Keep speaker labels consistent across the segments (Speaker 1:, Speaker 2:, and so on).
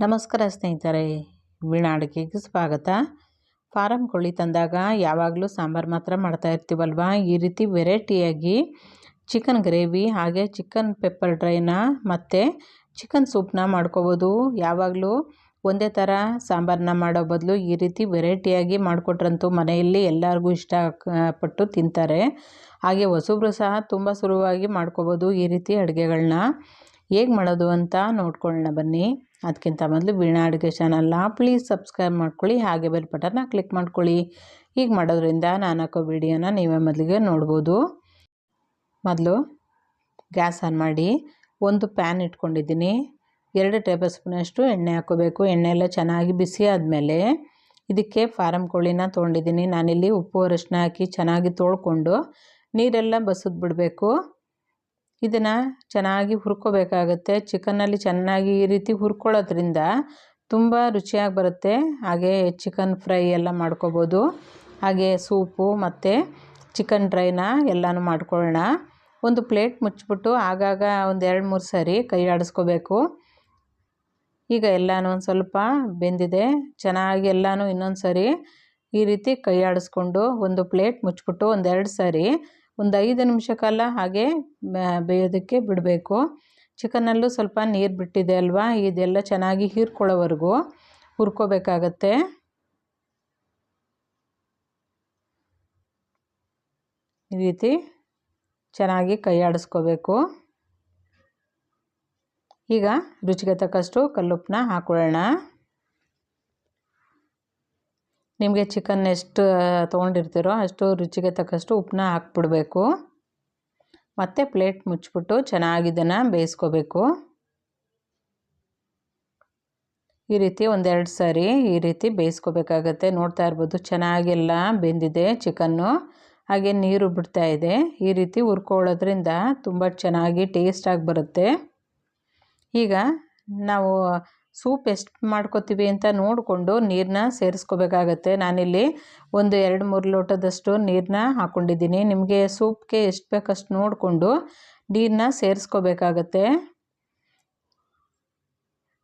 Speaker 1: ನಮಸ್ಕಾರ ಸ್ನೇಹಿತರೆ, ವೀಣಾ ಅಡುಗೆಗೆ ಸ್ವಾಗತ. ಫಾರಂ ಕೋಳಿ ತಂದಾಗ ಯಾವಾಗಲೂ ಸಾಂಬಾರು ಮಾತ್ರ ಮಾಡ್ತಾ ಇರ್ತೀವಲ್ವ. ಈ ರೀತಿ ವೆರೈಟಿಯಾಗಿ ಚಿಕನ್ ಗ್ರೇವಿ ಹಾಗೆ ಚಿಕನ್ ಪೆಪ್ಪರ್ ಡ್ರೈನ ಮತ್ತು ಚಿಕನ್ ಸೂಪ್ನ ಮಾಡ್ಕೋಬೋದು. ಯಾವಾಗಲೂ ಒಂದೇ ಥರ ಸಾಂಬಾರನ್ನ ಮಾಡೋ ಬದಲು ಈ ರೀತಿ ವೆರೈಟಿಯಾಗಿ ಮಾಡಿಕೊಟ್ರಂತೂ ಮನೆಯಲ್ಲಿ ಎಲ್ಲರಿಗೂ ಇಷ್ಟಪಟ್ಟು ತಿಂತಾರೆ. ಹಾಗೆ ಹೊಸಬ್ರು ಸಹ ತುಂಬ ಸುಲಭವಾಗಿ ಮಾಡ್ಕೋಬೋದು ಈ ರೀತಿ ಅಡುಗೆಗಳನ್ನ. ಹೇಗೆ ಮಾಡೋದು ಅಂತ ನೋಡ್ಕೊಳ್ಳೋಣ ಬನ್ನಿ. ಅದಕ್ಕಿಂತ ಮೊದಲು ವೀಣಾ ಅಡುಗೆ ಚಾನಲ್ನ ಪ್ಲೀಸ್ ಸಬ್ಸ್ಕ್ರೈಬ್ ಮಾಡ್ಕೊಳ್ಳಿ, ಹಾಗೆ ಬೆಲ್ ಬಟನ್ನ ಕ್ಲಿಕ್ ಮಾಡ್ಕೊಳ್ಳಿ. ಹೀಗೆ ಮಾಡೋದ್ರಿಂದ ನಾನು ಹಾಕೋ ವಿಡಿಯೋನ ನೀವೇ ಮೊದಲಿಗೆ ನೋಡ್ಬೋದು. ಮೊದಲು ಗ್ಯಾಸ್ ಆನ್ ಮಾಡಿ ಒಂದು ಪ್ಯಾನ್ ಇಟ್ಕೊಂಡಿದ್ದೀನಿ. 2 ಟೇಬಲ್ ಸ್ಪೂನಷ್ಟು ಎಣ್ಣೆ ಹಾಕೋಬೇಕು. ಎಣ್ಣೆ ಎಲ್ಲ ಚೆನ್ನಾಗಿ ಬಿಸಿ ಆದಮೇಲೆ ಇದಕ್ಕೆ ಫಾರಂ ಕೋಳಿನ ತೊಗೊಂಡಿದ್ದೀನಿ. ನಾನಿಲ್ಲಿ ಉಪ್ಪು ಅರಿಶಿನ ಹಾಕಿ ಚೆನ್ನಾಗಿ ತೊಳ್ಕೊಂಡು ನೀರೆಲ್ಲ ಬಸಿದು ಬಿಡಬೇಕು. ಇದನ್ನು ಚೆನ್ನಾಗಿ ಹುರ್ಕೋಬೇಕಾಗತ್ತೆ. ಚಿಕನ್ನಲ್ಲಿ ಚೆನ್ನಾಗಿ ಈ ರೀತಿ ಹುರ್ಕೊಳ್ಳೋದ್ರಿಂದ ತುಂಬ ರುಚಿಯಾಗಿ ಬರುತ್ತೆ. ಹಾಗೆ ಚಿಕನ್ ಫ್ರೈ ಎಲ್ಲ ಮಾಡ್ಕೋಬೋದು. ಹಾಗೆ ಸೂಪು ಮತ್ತು ಚಿಕನ್ ಡ್ರೈನ ಎಲ್ಲನೂ ಮಾಡ್ಕೊಳ್ಳೋಣ. ಒಂದು ಪ್ಲೇಟ್ ಮುಚ್ಚಿಬಿಟ್ಟು ಆಗಾಗ ಒಂದು 2-3 ಸರಿ ಕೈ ಆಡಿಸ್ಕೋಬೇಕು. ಈಗ ಎಲ್ಲನೂ ಒಂದು ಸ್ವಲ್ಪ ಬೆಂದಿದೆ. ಚೆನ್ನಾಗಿ ಎಲ್ಲನೂ ಇನ್ನೊಂದು ಸರಿ ಈ ರೀತಿ ಕೈ ಆಡಿಸ್ಕೊಂಡು ಒಂದು ಪ್ಲೇಟ್ ಮುಚ್ಚಿಬಿಟ್ಟು 1-2 ಸರಿ ಒಂದು 5 ನಿಮಿಷ ಕಾಲ ಹಾಗೆ ಬೇಯೋದಕ್ಕೆ ಬಿಡಬೇಕು. ಚಿಕನ್ನಲ್ಲೂ ಸ್ವಲ್ಪ ನೀರು ಬಿಟ್ಟಿದೆ ಅಲ್ವಾ, ಇದೆಲ್ಲ ಚೆನ್ನಾಗಿ ಹೀರ್ಕೊಳ್ಳೋವರೆಗೂ ಹುರ್ಕೋಬೇಕಾಗತ್ತೆ. ಈ ರೀತಿ ಚೆನ್ನಾಗಿ ಕೈ ಆಡಿಸ್ಕೋಬೇಕು. ಈಗ ರುಚಿಗೆ ತಕ್ಕಷ್ಟು ಕಲ್ಲುಪ್ಪನ್ನ ಹಾಕೊಳ್ಳೋಣ. ನಿಮಗೆ ಚಿಕನ್ ಎಷ್ಟು ತೊಗೊಂಡಿರ್ತೀರೋ ಅಷ್ಟು ರುಚಿಗೆ ತಕ್ಕಷ್ಟು ಉಪ್ಪನ್ನ ಹಾಕ್ಬಿಡ್ಬೇಕು. ಮತ್ತು ಪ್ಲೇಟ್ ಮುಚ್ಚಿಬಿಟ್ಟು ಚೆನ್ನಾಗಿ ಇದನ್ನು ಬೇಯಿಸ್ಕೋಬೇಕು. ಈ ರೀತಿ 1-2 ಸಾರಿ ಈ ರೀತಿ ಬೇಯಿಸ್ಕೋಬೇಕಾಗತ್ತೆ. ನೋಡ್ತಾ ಇರ್ಬೋದು ಚೆನ್ನಾಗೆಲ್ಲ ಬೆಂದಿದೆ ಚಿಕನ್ನು, ಹಾಗೆ ನೀರು ಬಿಡ್ತಾ ಇದೆ. ಈ ರೀತಿ ಹುರ್ಕೊಳ್ಳೋದ್ರಿಂದ ತುಂಬ ಚೆನ್ನಾಗಿ ಟೇಸ್ಟಾಗಿ ಬರುತ್ತೆ. ಈಗ ನಾವು ಸೂಪ್ ಎಷ್ಟು ಮಾಡ್ಕೋತೀವಿ ಅಂತ ನೋಡಿಕೊಂಡು ನೀರನ್ನ ಸೇರಿಸ್ಕೋಬೇಕಾಗತ್ತೆ. ನಾನಿಲ್ಲಿ ಒಂದು 2-3 ಲೋಟದಷ್ಟು ನೀರನ್ನ ಹಾಕ್ಕೊಂಡಿದ್ದೀನಿ. ನಿಮಗೆ ಸೂಪ್ಗೆ ಎಷ್ಟು ಬೇಕಷ್ಟು ನೋಡಿಕೊಂಡು ನೀರನ್ನ ಸೇರಿಸ್ಕೋಬೇಕಾಗತ್ತೆ.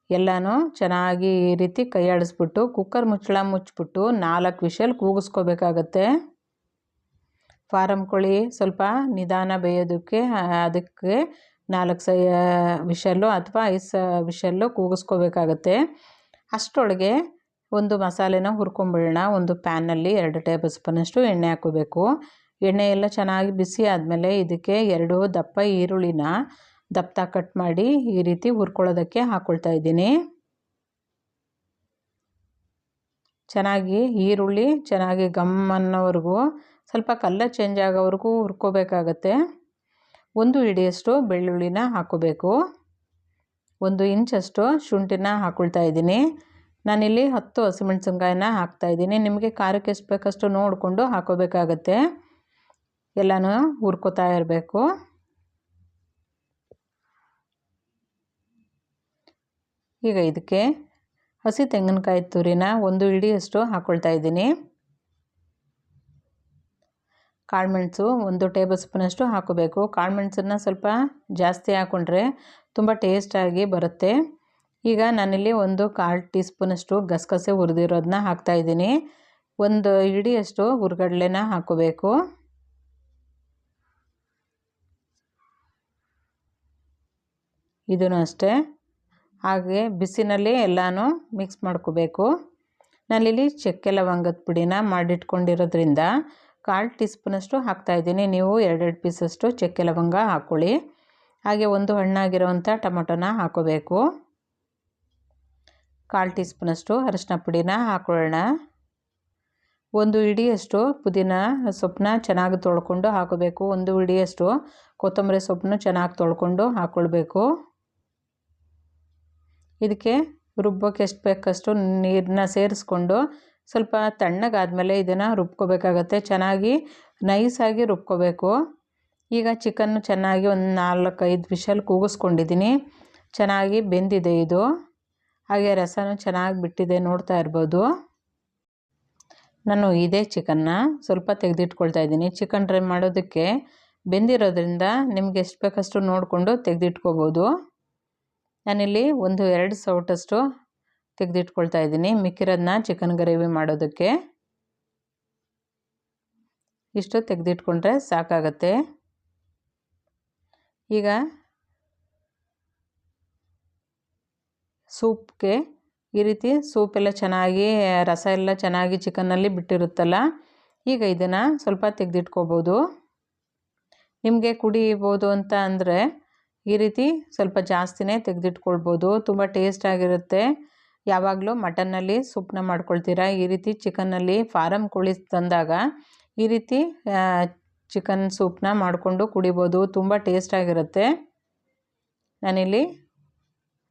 Speaker 1: ಎಲ್ಲನೂ ಚೆನ್ನಾಗಿ ಈ ರೀತಿ ಕೈ ಆಡಿಸ್ಬಿಟ್ಟು ಕುಕ್ಕರ್ ಮುಚ್ಚಳ ಮುಚ್ಚಿಬಿಟ್ಟು 4 ವಿಷಲ್ ಕೂಗಿಸ್ಕೋಬೇಕಾಗತ್ತೆ. ಫಾರಂ ಕೋಳಿ ಸ್ವಲ್ಪ ನಿಧಾನ ಬೇಯೋದಕ್ಕೆ ಅದಕ್ಕೆ 4 ವಿಷಲ್ಲು ಅಥವಾ 5 ವಿಷಲ್ಲು ಕೂಗಿಸ್ಕೋಬೇಕಾಗತ್ತೆ. ಅಷ್ಟರೊಳಗೆ ಒಂದು ಮಸಾಲೆನ ಹುರ್ಕೊಂಬಿಡೋಣ. ಒಂದು ಪ್ಯಾನಲ್ಲಿ 2 ಟೇಬಲ್ ಸ್ಪೂನಷ್ಟು ಎಣ್ಣೆ ಹಾಕೋಬೇಕು. ಎಣ್ಣೆ ಎಲ್ಲ ಚೆನ್ನಾಗಿ ಬಿಸಿ ಆದಮೇಲೆ ಇದಕ್ಕೆ 2 ದಪ್ಪ ಈರುಳ್ಳಿನ ದಪ್ಪ ಕಟ್ ಮಾಡಿ ಈ ರೀತಿ ಹುರ್ಕೊಳ್ಳೋದಕ್ಕೆ ಹಾಕ್ಕೊಳ್ತಾ ಇದ್ದೀನಿ. ಚೆನ್ನಾಗಿ ಈರುಳ್ಳಿ ಚೆನ್ನಾಗಿ ಗಮ್ ಅನ್ನೋವರೆಗೂ ಸ್ವಲ್ಪ ಕಲರ್ ಚೇಂಜ್ ಆಗೋವರೆಗೂ ಹುರ್ಕೋಬೇಕಾಗತ್ತೆ. 1 ಹಿಡಿಯಷ್ಟು ಬೆಳ್ಳುಳ್ಳಿನ ಹಾಕೋಬೇಕು. 1 ಇಂಚಷ್ಟು ಶುಂಠಿನ ಹಾಕ್ಕೊಳ್ತಾ ಇದ್ದೀನಿ. ನಾನಿಲ್ಲಿ 10 ಹಸಿಮೆಣಸಿನ್ಕಾಯಿನ ಹಾಕ್ತಾಯಿದ್ದೀನಿ. ನಿಮಗೆ ಖಾರಕ್ಕೆ ಎಷ್ಟು ಬೇಕಷ್ಟು ನೋಡಿಕೊಂಡು ಹಾಕೋಬೇಕಾಗತ್ತೆ. ಎಲ್ಲನೂ ಹುರ್ಕೋತಾ ಇರಬೇಕು. ಈಗ ಇದಕ್ಕೆ ಹಸಿ ತೆಂಗಿನಕಾಯಿ ತುರಿನ 1 ಹಿಡಿಯಷ್ಟು ಹಾಕ್ಕೊಳ್ತಾ ಇದ್ದೀನಿ. ಕಾಳುಮೆಣಸು 1 ಟೇಬಲ್ ಸ್ಪೂನಷ್ಟು ಹಾಕೋಬೇಕು. ಕಾಳುಮೆಣಸನ್ನು ಸ್ವಲ್ಪ ಜಾಸ್ತಿ ಹಾಕ್ಕೊಂಡ್ರೆ ತುಂಬ ಟೇಸ್ಟಾಗಿ ಬರುತ್ತೆ. ಈಗ ನಾನಿಲ್ಲಿ 1/4 ಟೀ ಸ್ಪೂನಷ್ಟು ಗಸಗಸೆ ಹುರಿದಿರೋದನ್ನ ಹಾಕ್ತಾಯಿದ್ದೀನಿ. 1 ಹಿಡಿಯಷ್ಟು ಹುರ್ಗಡ್ಲೆನ ಹಾಕೋಬೇಕು. ಇದೂ ಅಷ್ಟೇ ಹಾಗೆ ಬಿಸಿನಲ್ಲಿ ಎಲ್ಲನೂ ಮಿಕ್ಸ್ ಮಾಡ್ಕೋಬೇಕು. ನಾನಿಲ್ಲಿ ಚಕ್ಕೆ ಲವಂಗದ ಪುಡಿನ ಮಾಡಿಟ್ಕೊಂಡಿರೋದ್ರಿಂದ 1/4 ಟೀ ಸ್ಪೂನಷ್ಟು ಹಾಕ್ತಾಯಿದ್ದೀನಿ. ನೀವು 2 ಪೀಸಷ್ಟು ಚಕ್ಕೆ ಲವಂಗ ಹಾಕ್ಕೊಳ್ಳಿ. ಹಾಗೆ 1 ಹಣ್ಣಾಗಿರೋವಂಥ ಟೊಮೊಟೊನ ಹಾಕೋಬೇಕು. 1/4 ಟೀ ಸ್ಪೂನಷ್ಟು ಅರಿಶಿನ ಪುಡಿನ ಹಾಕೊಳ್ಳೋಣ. 1 ಹಿಡಿಯಷ್ಟು ಪುದೀನ ಸೊಪ್ಪನ್ನ ಚೆನ್ನಾಗಿ ತೊಳ್ಕೊಂಡು ಹಾಕೋಬೇಕು. 1 ಹಿಡಿಯಷ್ಟು ಕೊತ್ತಂಬರಿ ಸೊಪ್ಪನ್ನು ಚೆನ್ನಾಗಿ ತೊಳ್ಕೊಂಡು ಹಾಕ್ಕೊಳ್ಬೇಕು. ಇದಕ್ಕೆ ರುಬ್ಬೋಕ್ಕೆ ಎಷ್ಟು ಬೇಕಷ್ಟು ನೀರನ್ನ ಸೇರಿಸ್ಕೊಂಡು ಸ್ವಲ್ಪ ತಣ್ಣಗಾದಮೇಲೆ ಇದನ್ನು ರುಬ್ಕೋಬೇಕಾಗತ್ತೆ. ಚೆನ್ನಾಗಿ ನೈಸಾಗಿ ರುಬ್ಕೋಬೇಕು. ಈಗ ಚಿಕನ್ನು ಚೆನ್ನಾಗಿ ಒಂದು 4-5 ವಿಷಲ್ ಕೂಗಿಸ್ಕೊಂಡಿದ್ದೀನಿ. ಚೆನ್ನಾಗಿ ಬೆಂದಿದೆ ಇದು. ಹಾಗೆ ರಸನೂ ಚೆನ್ನಾಗಿ ಬಿಟ್ಟಿದೆ, ನೋಡ್ತಾ ಇರ್ಬೋದು. ನಾನು ಇದೇ ಚಿಕನ್ನ ಸ್ವಲ್ಪ ತೆಗೆದಿಟ್ಕೊಳ್ತಾ ಇದ್ದೀನಿ. ಚಿಕನ್ ಡ್ರೈ ಮಾಡೋದಕ್ಕೆ ಬೆಂದಿರೋದ್ರಿಂದ ನಿಮಗೆ ಎಷ್ಟು ಬೇಕಷ್ಟು ನೋಡಿಕೊಂಡು ತೆಗೆದಿಟ್ಕೋಬೋದು. ನಾನಿಲ್ಲಿ 1-2 ಸೌಟಷ್ಟು ತೆಗೆದಿಟ್ಕೊಳ್ತಾ ಇದ್ದೀನಿ. ಮಿಕ್ಕಿರೋದನ್ನ ಚಿಕನ್ ಗ್ರೇವಿ ಮಾಡೋದಕ್ಕೆ ಇಷ್ಟು ತೆಗೆದಿಟ್ಕೊಂಡ್ರೆ ಸಾಕಾಗತ್ತೆ. ಈಗ ಸೂಪ್ಗೆ ಈ ರೀತಿ ಸೂಪೆಲ್ಲ ಚೆನ್ನಾಗಿ ರಸ ಎಲ್ಲ ಚೆನ್ನಾಗಿ ಚಿಕನ್ನಲ್ಲಿ ಬಿಟ್ಟಿರುತ್ತಲ್ಲ, ಈಗ ಇದನ್ನು ಸ್ವಲ್ಪ ತೆಗೆದಿಟ್ಕೋಬೋದು. ನಿಮಗೆ ಕುಡಿಬೋದು ಅಂತ ಅಂದರೆ ಈ ರೀತಿ ಸ್ವಲ್ಪ ಜಾಸ್ತಿನೇ ತೆಗೆದಿಟ್ಕೊಳ್ಬೋದು. ತುಂಬ ಟೇಸ್ಟಾಗಿರುತ್ತೆ. ಯಾವಾಗಲೂ ಮಟನ್ನಲ್ಲಿ ಸೂಪ್ನ ಮಾಡ್ಕೊಳ್ತೀರಾ, ಈ ರೀತಿ ಚಿಕನ್ನಲ್ಲಿ ಫಾರಮ್ ಕೋಳಿ ತಂದಾಗ ಈ ರೀತಿ ಚಿಕನ್ ಸೂಪ್ನ ಮಾಡಿಕೊಂಡು ಕುಡಿಬೋದು. ತುಂಬ ಟೇಸ್ಟಾಗಿರುತ್ತೆ. ನಾನಿಲ್ಲಿ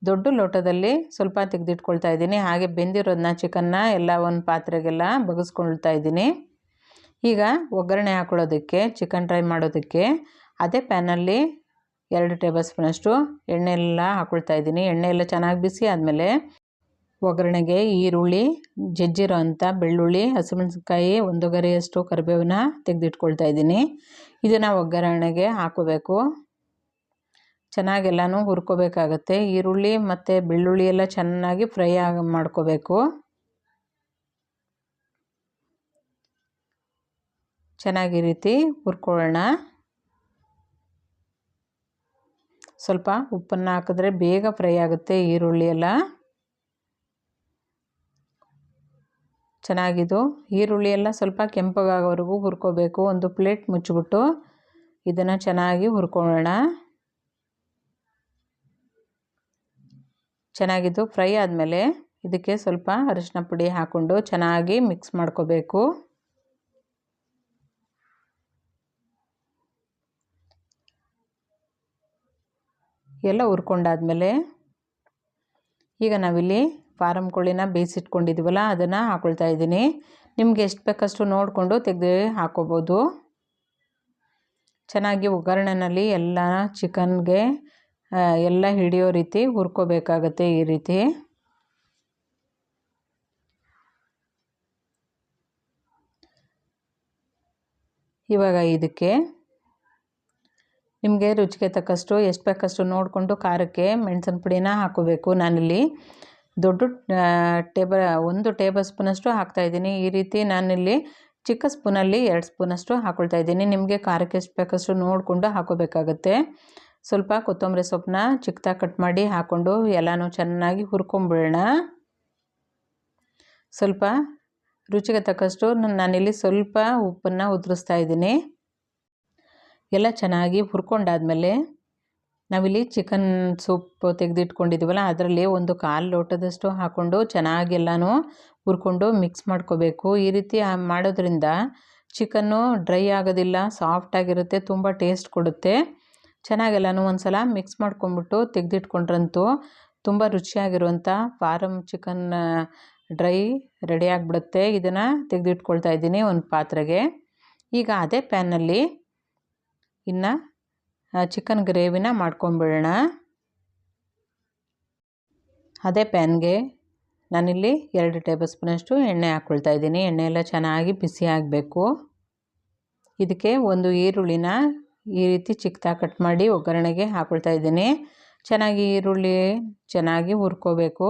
Speaker 1: ದೊಡ್ಡ ಲೋಟದಲ್ಲಿ ಸ್ವಲ್ಪ ತೆಗೆದಿಟ್ಕೊಳ್ತಾ ಇದ್ದೀನಿ. ಹಾಗೆ ಬೆಂದಿರೋದನ್ನ ಚಿಕನ್ನ ಎಲ್ಲ ಒಂದು ಪಾತ್ರೆಗೆಲ್ಲ ಬಗ್ಗಿಸ್ಕೊಳ್ತಾ ಇದ್ದೀನಿ. ಈಗ ಒಗ್ಗರಣೆ ಹಾಕೊಳ್ಳೋದಕ್ಕೆ, ಚಿಕನ್ ಫ್ರೈ ಮಾಡೋದಕ್ಕೆ ಅದೇ ಪ್ಯಾನಲ್ಲಿ 2 ಟೇಬಲ್ ಸ್ಪೂನಷ್ಟು ಎಣ್ಣೆ ಎಲ್ಲ ಹಾಕ್ಕೊಳ್ತಾ ಇದ್ದೀನಿ. ಎಣ್ಣೆ ಎಲ್ಲ ಚೆನ್ನಾಗಿ ಬಿಸಿ ಆದಮೇಲೆ ಒಗ್ಗರಣೆಗೆ ಈರುಳ್ಳಿ, ಜಜ್ಜಿರೋ ಅಂಥ ಬೆಳ್ಳುಳ್ಳಿ, ಹಸಿಮೆಣಸಿನ್ಕಾಯಿ, 1 ಗರಿಯಷ್ಟು ಕರಿಬೇವನ್ನ ತೆಗೆದಿಟ್ಕೊಳ್ತಾ ಇದ್ದೀನಿ. ಇದನ್ನು ಒಗ್ಗರಣೆಗೆ ಹಾಕೋಬೇಕು. ಚೆನ್ನಾಗೆಲ್ಲನೂ ಹುರ್ಕೋಬೇಕಾಗತ್ತೆ. ಈರುಳ್ಳಿ ಮತ್ತು ಬೆಳ್ಳುಳ್ಳಿ ಎಲ್ಲ ಚೆನ್ನಾಗಿ ಫ್ರೈ ಮಾಡ್ಕೋಬೇಕು. ಚೆನ್ನಾಗಿ ರೀತಿ ಹುರ್ಕೊಳ್ಳೋಣ. ಸ್ವಲ್ಪ ಉಪ್ಪನ್ನು ಹಾಕಿದ್ರೆ ಬೇಗ ಫ್ರೈ ಆಗುತ್ತೆ ಈರುಳ್ಳಿ ಎಲ್ಲ. ಚೆನ್ನಾಗಿದು ಈರುಳ್ಳಿ ಎಲ್ಲ ಸ್ವಲ್ಪ ಕೆಂಪಗಾಗೋವರೆಗೂ ಹುರ್ಕೋಬೇಕು. ಒಂದು ಪ್ಲೇಟ್ ಮುಚ್ಚಿಬಿಟ್ಟು ಇದನ್ನು ಚೆನ್ನಾಗಿ ಹುರ್ಕೊಳ್ಳೋಣ. ಚೆನ್ನಾಗಿದ್ದು ಫ್ರೈ ಆದಮೇಲೆ ಇದಕ್ಕೆ ಸ್ವಲ್ಪ ಅರಿಶಿನ ಪುಡಿ ಹಾಕ್ಕೊಂಡು ಚೆನ್ನಾಗಿ ಮಿಕ್ಸ್ ಮಾಡ್ಕೋಬೇಕು. ಎಲ್ಲ ಹುರ್ಕೊಂಡಾದ್ಮೇಲೆ ಈಗ ನಾವಿಲ್ಲಿ ಫಾರಮ್ ಕೋಳಿನ ಬೇಯಿಸಿಟ್ಕೊಂಡಿದ್ದೀವಲ್ಲ ಅದನ್ನು ಹಾಕ್ಕೊಳ್ತಾ ಇದ್ದೀನಿ. ನಿಮಗೆ ಎಷ್ಟು ಬೇಕಷ್ಟು ನೋಡಿಕೊಂಡು ತೆಗೆದು ಹಾಕ್ಕೋಬೋದು. ಚೆನ್ನಾಗಿ ಒಗ್ಗರಣೆನಲ್ಲಿ ಎಲ್ಲ ಚಿಕನ್ಗೆ ಎಲ್ಲ ಹಿಡಿಯೋ ರೀತಿ ಹುರ್ಕೋಬೇಕಾಗತ್ತೆ. ಈ ರೀತಿ ಇವಾಗ ಇದಕ್ಕೆ ನಿಮಗೆ ರುಚಿಗೆ ತಕ್ಕಷ್ಟು ಎಷ್ಟು ಬೇಕಷ್ಟು ನೋಡಿಕೊಂಡು ಖಾರಕ್ಕೆ ಮೆಣಸಿನ ಪುಡಿನ ಹಾಕೋಬೇಕು. ನಾನಿಲ್ಲಿ ದೊಡ್ಡ 1 ಟೇಬಲ್ ಸ್ಪೂನಷ್ಟು ಹಾಕ್ತಾಯಿದ್ದೀನಿ. ಈ ರೀತಿ ನಾನಿಲ್ಲಿ ಚಿಕ್ಕ ಸ್ಪೂನಲ್ಲಿ 2 ಸ್ಪೂನಷ್ಟು ಹಾಕ್ಕೊಳ್ತಾ ಇದ್ದೀನಿ. ನಿಮಗೆ ಖಾರಕ್ಕೆ ಎಷ್ಟು ಬೇಕಷ್ಟು ನೋಡಿಕೊಂಡು ಹಾಕೋಬೇಕಾಗತ್ತೆ. ಸ್ವಲ್ಪ ಕೊತ್ತಂಬರಿ ಸೊಪ್ಪನ್ನ ಚಿಕ್ಕದಾಗಿ ಕಟ್ ಮಾಡಿ ಹಾಕ್ಕೊಂಡು ಎಲ್ಲನೂ ಚೆನ್ನಾಗಿ ಹುರ್ಕೊಂಬಿಡೋಣ. ಸ್ವಲ್ಪ ರುಚಿಗೆ ತಕ್ಕಷ್ಟು ನಾನಿಲ್ಲಿ ಸ್ವಲ್ಪ ಉಪ್ಪನ್ನು ಉದುರಿಸ್ತಾ ಇದ್ದೀನಿ. ಎಲ್ಲ ಚೆನ್ನಾಗಿ ಹುರ್ಕೊಂಡಾದ್ಮೇಲೆ ನಾವಿಲ್ಲಿ ಚಿಕನ್ ಸೂಪ್ ತೆಗೆದಿಟ್ಕೊಂಡಿದ್ದೀವಲ್ಲ ಅದರಲ್ಲಿ 1/4 ಲೋಟದಷ್ಟು ಹಾಕ್ಕೊಂಡು ಚೆನ್ನಾಗಿ ಎಲ್ಲನೂ ಹುರ್ಕೊಂಡು ಮಿಕ್ಸ್ ಮಾಡ್ಕೋಬೇಕು. ಈ ರೀತಿ ಮಾಡೋದ್ರಿಂದ ಚಿಕನ್ನು ಡ್ರೈ ಆಗೋದಿಲ್ಲ, ಸಾಫ್ಟಾಗಿರುತ್ತೆ, ತುಂಬ ಟೇಸ್ಟ್ ಕೊಡುತ್ತೆ. ಚೆನ್ನಾಗೆಲ್ಲನೂ ಒಂದು ಸಲ ಮಿಕ್ಸ್ ಮಾಡ್ಕೊಂಬಿಟ್ಟು ತೆಗೆದಿಟ್ಕೊಂಡ್ರಂತೂ ತುಂಬ ರುಚಿಯಾಗಿರುವಂಥ ಫಾರಮ್ ಚಿಕನ್ ಡ್ರೈ ರೆಡಿ ಆಗಿಬಿಡುತ್ತೆ. ಇದನ್ನು ತೆಗೆದಿಟ್ಕೊಳ್ತಾ ಇದ್ದೀನಿ ಒಂದು ಪಾತ್ರೆಗೆ. ಈಗ ಅದೇ ಪ್ಯಾನಲ್ಲಿ ಇನ್ನು ಚಿಕನ್ ಗ್ರೇವಿನ ಮಾಡ್ಕೊಂಬಿಡೋಣ. ಅದೇ ಪ್ಯಾನ್ಗೆ ನಾನಿಲ್ಲಿ 2 ಟೇಬಲ್ ಸ್ಪೂನಷ್ಟು ಎಣ್ಣೆ ಹಾಕ್ಕೊಳ್ತಾ ಇದ್ದೀನಿ. ಎಣ್ಣೆ ಎಲ್ಲ ಚೆನ್ನಾಗಿ ಬಿಸಿ ಆಗಬೇಕು. ಇದಕ್ಕೆ ಒಂದು ಈರುಳ್ಳಿನ ಈ ರೀತಿ ಚಿಕ್ಕದಾಗಿ ಕಟ್ ಮಾಡಿ ಒಗ್ಗರಣೆಗೆ ಹಾಕ್ಕೊಳ್ತಾ ಇದ್ದೀನಿ. ಚೆನ್ನಾಗಿ ಈರುಳ್ಳಿ ಚೆನ್ನಾಗಿ ಹುರ್ಕೋಬೇಕು.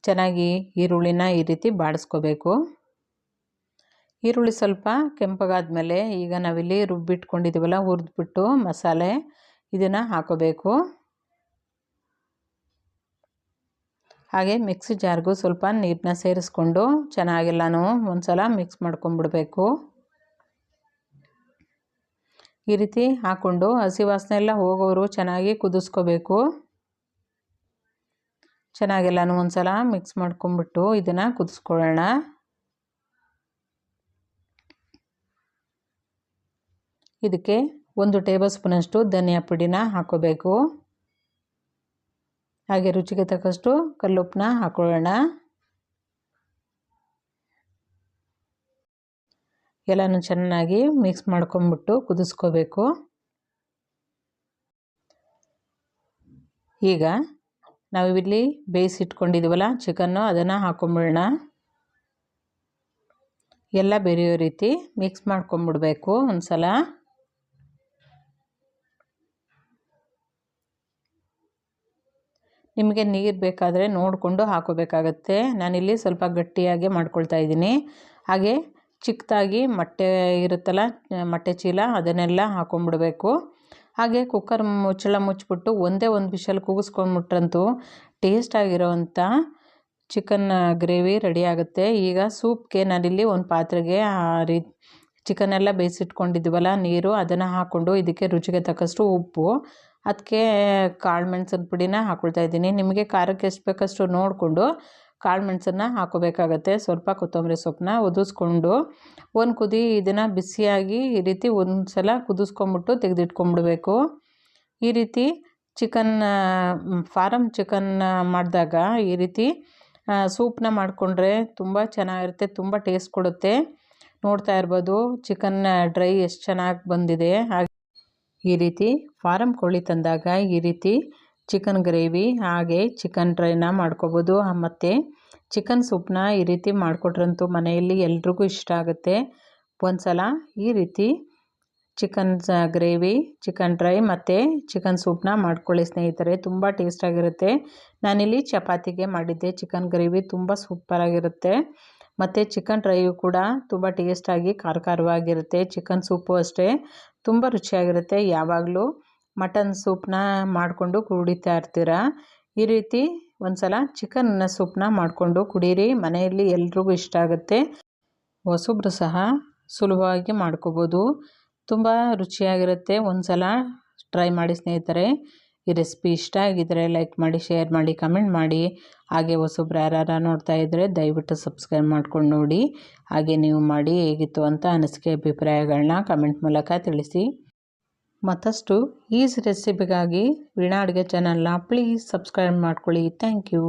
Speaker 1: ಚೆನ್ನಾಗಿ ಈರುಳ್ಳಿನ ಈ ರೀತಿ ಬಾಡಿಸ್ಕೋಬೇಕು. ಈರುಳ್ಳಿ ಸ್ವಲ್ಪ ಕೆಂಪಗಾದ್ಮೇಲೆ ಈಗ ನಾವಿಲ್ಲಿ ರುಬ್ಬಿಟ್ಕೊಂಡಿದ್ದೀವಲ್ಲ ಹುರಿದ್ಬಿಟ್ಟು ಮಸಾಲೆ ಇದನ್ನು ಹಾಕೋಬೇಕು. ಹಾಗೆ ಮಿಕ್ಸಿ ಜಾರ್ಗೂ ಸ್ವಲ್ಪ ನೀರನ್ನ ಸೇರಿಸ್ಕೊಂಡು ಚೆನ್ನಾಗೆಲ್ಲನೂ ಒಂದು ಸಲ ಮಿಕ್ಸ್ ಮಾಡ್ಕೊಂಬಿಡಬೇಕು. ಈ ರೀತಿ ಹಾಕ್ಕೊಂಡು ಹಸಿ ವಾಸನೆ ಎಲ್ಲ ಹೋಗೋರು ಚೆನ್ನಾಗಿ ಕುದಿಸ್ಕೋಬೇಕು. ಚೆನ್ನಾಗೆಲ್ಲನೂ ಒಂದು ಸಲ ಮಿಕ್ಸ್ ಮಾಡ್ಕೊಂಬಿಟ್ಟು ಇದನ್ನು ಕುದಿಸ್ಕೊಳ್ಳೋಣ. ಇದಕ್ಕೆ 1 ಟೇಬಲ್ ಸ್ಪೂನಷ್ಟು ಧನಿಯಾ ಪುಡಿನ ಹಾಕೋಬೇಕು. ಹಾಗೆ ರುಚಿಗೆ ತಕ್ಕಷ್ಟು ಕಲ್ಲುಪ್ಪನ್ನ ಹಾಕೊಳ್ಳೋಣ. ಎಲ್ಲನೂ ಚೆನ್ನಾಗಿ ಮಿಕ್ಸ್ ಮಾಡ್ಕೊಂಬಿಟ್ಟು ಕುದಿಸ್ಕೋಬೇಕು. ಈಗ ನಾವಿಲ್ಲಿ ಬೇಯಿಸಿಟ್ಕೊಂಡಿದ್ದೀವಲ್ಲ ಚಿಕನ್ನು ಅದನ್ನು ಹಾಕೊಂಬಿಡೋಣ. ಎಲ್ಲ ಬೆರೆಯೋ ರೀತಿ ಮಿಕ್ಸ್ ಮಾಡ್ಕೊಂಬಿಡಬೇಕು ಒಂದು ಸಲ. ನಿಮಗೆ ನೀರು ಬೇಕಾದರೆ ನೋಡಿಕೊಂಡು ಹಾಕೋಬೇಕಾಗತ್ತೆ. ನಾನಿಲ್ಲಿ ಸ್ವಲ್ಪ ಗಟ್ಟಿಯಾಗಿ ಮಾಡ್ಕೊಳ್ತಾ ಇದ್ದೀನಿ. ಹಾಗೆ ಚಿಕ್ಕದಾಗಿ ಮೊಟ್ಟೆ ಇರುತ್ತಲ್ಲ, ಮೊಟ್ಟೆ ಚೀಲ, ಅದನ್ನೆಲ್ಲ ಹಾಕೊಂಡ್ಬಿಡ್ಬೇಕು. ಹಾಗೆ ಕುಕ್ಕರ್ ಮುಚ್ಚಳ ಮುಚ್ಚಿಬಿಟ್ಟು ಒಂದೇ ಒಂದು ವಿಷಲ್ ಕೂಗಿಸ್ಕೊಂಡ್ಬಿಟ್ರಂತೂ ಟೇಸ್ಟಾಗಿರೋವಂಥ ಚಿಕನ್ ಗ್ರೇವಿ ರೆಡಿ ಆಗುತ್ತೆ. ಈಗ ಸೂಪ್ಗೆ ನಾನಿಲ್ಲಿ ಒಂದು ಪಾತ್ರೆಗೆ ಚಿಕನೆಲ್ಲ ಬೇಯಿಸಿಟ್ಕೊಂಡಿದ್ದೀವಲ್ಲ ನೀರು, ಅದನ್ನು ಹಾಕ್ಕೊಂಡು ಇದಕ್ಕೆ ರುಚಿಗೆ ತಕ್ಕಷ್ಟು ಉಪ್ಪು, ಅದಕ್ಕೆ ಕಾಳು ಮೆಣಸಿನ ಪುಡಿನ ಹಾಕ್ಕೊಳ್ತಾ ಇದ್ದೀನಿ. ನಿಮಗೆ ಖಾರಕ್ಕೆ ಎಷ್ಟು ಬೇಕಷ್ಟು ನೋಡಿಕೊಂಡು ಕಾಳು ಮೆಣಸನ್ನು ಹಾಕೋಬೇಕಾಗತ್ತೆ. ಸ್ವಲ್ಪ ಕೊತ್ತಂಬರಿ ಸೊಪ್ಪನ್ನ ಉದಿಸ್ಕೊಂಡು ಒಂದು ಕುದಿ ಇದನ್ನು ಬಿಸಿಯಾಗಿ ಈ ರೀತಿ ಒಂದು ಸಲ ಕುದಿಸ್ಕೊಂಬಿಟ್ಟು ತೆಗೆದಿಟ್ಕೊಂಬಿಡ್ಬೇಕು. ಈ ರೀತಿ ಫಾರಮ್ ಚಿಕನ್ ಮಾಡಿದಾಗ ಈ ರೀತಿ ಸೂಪ್ನ ಮಾಡಿಕೊಂಡ್ರೆ ತುಂಬ ಚೆನ್ನಾಗಿರುತ್ತೆ, ತುಂಬ ಟೇಸ್ಟ್ ಕೊಡುತ್ತೆ. ನೋಡ್ತಾ ಇರ್ಬೋದು ಚಿಕನ್ ಡ್ರೈ ಎಷ್ಟು ಚೆನ್ನಾಗಿ ಬಂದಿದೆ. ಹಾಗೆ ಈ ರೀತಿ ಫಾರಮ್ ಕೋಳಿ ತಂದಾಗ ಈ ರೀತಿ ಚಿಕನ್ ಗ್ರೇವಿ ಹಾಗೆ ಚಿಕನ್ ಡ್ರೈನ ಮಾಡ್ಕೋಬೋದು. ಮತ್ತು ಚಿಕನ್ ಸೂಪ್ನ ಈ ರೀತಿ ಮಾಡಿಕೊಟ್ರಂತೂ ಮನೆಯಲ್ಲಿ ಎಲ್ರಿಗೂ ಇಷ್ಟ ಆಗುತ್ತೆ. ಒಂದು ಸಲ ಈ ರೀತಿ ಚಿಕನ್ ಗ್ರೇವಿ, ಚಿಕನ್ ಡ್ರೈ ಮತ್ತು ಚಿಕನ್ ಸೂಪ್ನ ಮಾಡ್ಕೊಳ್ಳಿ ಸ್ನೇಹಿತರೆ, ತುಂಬ ಟೇಸ್ಟಾಗಿರುತ್ತೆ. ನಾನಿಲ್ಲಿ ಚಪಾತಿಗೆ ಮಾಡಿದ್ದೆ ಚಿಕನ್ ಗ್ರೇವಿ, ತುಂಬ ಸೂಪರಾಗಿರುತ್ತೆ. ಮತ್ತು ಚಿಕನ್ ಡ್ರೈಯು ಕೂಡ ತುಂಬ ಟೇಸ್ಟಾಗಿ ಖಾರವಾಗಿರುತ್ತೆ. ಚಿಕನ್ ಸೂಪು ಅಷ್ಟೇ ತುಂಬ ರುಚಿಯಾಗಿರುತ್ತೆ. ಯಾವಾಗಲೂ ಮಟನ್ ಸೂಪ್ನ ಮಾಡಿಕೊಂಡು ಕುಡಿತಾ ಇರ್ತೀರ, ಈ ರೀತಿ ಒಂದು ಸಲ ಚಿಕನ್ ಸೂಪ್ನ ಮಾಡಿಕೊಂಡು ಕುಡೀರಿ, ಮನೆಯಲ್ಲಿ ಎಲ್ರಿಗೂ ಇಷ್ಟ ಆಗುತ್ತೆ. ಹೊಸಬ್ರು ಸಹ ಸುಲಭವಾಗಿ ಮಾಡ್ಕೋಬೋದು, ತುಂಬ ರುಚಿಯಾಗಿರುತ್ತೆ. ಒಂದು ಸಲ ಟ್ರೈ ಮಾಡಿ ಸ್ನೇಹಿತರೆ. ಈ ರೆಸಿಪಿ ಇಷ್ಟ ಆಗಿದ್ದರೆ ಲೈಕ್ ಮಾಡಿ, ಶೇರ್ ಮಾಡಿ, ಕಮೆಂಟ್ ಮಾಡಿ. ಹಾಗೆ ಹೊಸಬ್ರು ಯಾರು ನೋಡ್ತಾ ಇದ್ದರೆ ದಯವಿಟ್ಟು ಸಬ್ಸ್ಕ್ರೈಬ್ ಮಾಡ್ಕೊಂಡು ನೋಡಿ. ಹಾಗೆ ನೀವು ಮಾಡಿ ಹೇಗಿತ್ತು ಅಂತ ಅನಿಸಿಕೆ ಅಭಿಪ್ರಾಯಗಳನ್ನ ಕಮೆಂಟ್ ಮೂಲಕ ತಿಳಿಸಿ. ಮತ್ತಷ್ಟು ಈಸಿ ರೆಸಿಪಿಗಾಗಿ ವೀಣಾ ಅಡುಗೆ ಚಾನಲ್ನ ಪ್ಲೀಸ್ ಸಬ್ಸ್ಕ್ರೈಬ್ ಮಾಡ್ಕೊಳ್ಳಿ. Thank you.